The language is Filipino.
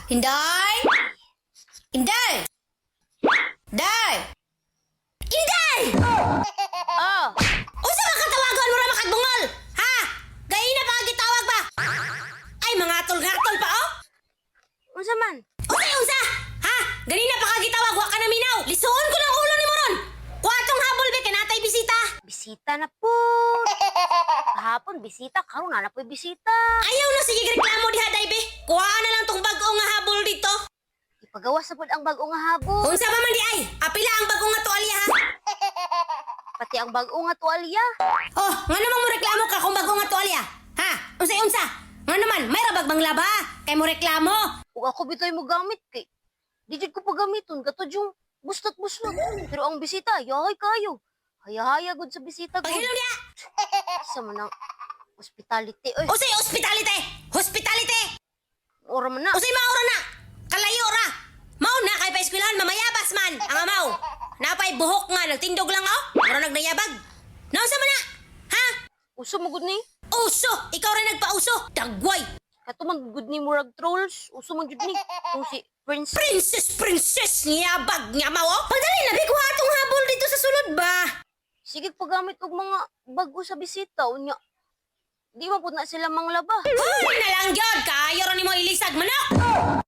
Inday! Inday! Day! Inday! Oh, Unsa man katawagan mo ra makadbungol? Ha? Gaina pa gitawag ba? Ay mga tol-gatol pa oh. unsa man? Unsa? Ha? Ganina pa kagitawag wa ka na minaw. Lisuon ko ng ulo ni mo ron. Kuatong habol be kanatay bisita. Bisita na po. Kahapon bisita, karon na po'y bisita. Ayaw na sige reklamo diha day be. Kuha na lang tong bag-o nga habol dito. Ipagawas sa pud ang bag-o nga habon. Unsa pa man di ay? Apila ang bag-o nga tuwalya ha? Pati ang bag-o nga tuwalya. Oh, nga namang mo reklamo ka kung bag-o nga tuwalya. Ha? Unsa? Nga naman, may rabag bang laba? Kay mo reklamo. Ug ako bitoy mo gamit kay. Di jud ko pagamiton katod yung bustot-bustot. Pero ang bisita, yahay kayo. Haya-haya gud sa bisita gud. Paghilom niya. Isa man ang hospitality. Oy, Usay hospitality. Hospitality. ora man na. Usay maura na. Kalayo ra. Mao na kay pa-eskwelahan mamayabas man. Ang amaw. Napay buhok nga nagtindog lang oh. Mura nagnayabag. Nausa man na. Ha? Uso mo gud ni. Uso. Ikaw rin nagpauso. Dagway. Kato man gud ni murag trolls. Uso man gud ni. Kung si Prince. Princess ngiyabag nga maw oh. Pagdali na kuha atong habol dito sa sulod ba. Sige paggamit og mga bago sa bisita unya. Di man pud na sila manglaba. Hoy na lang gyud kayo ra nimo ilisag manok.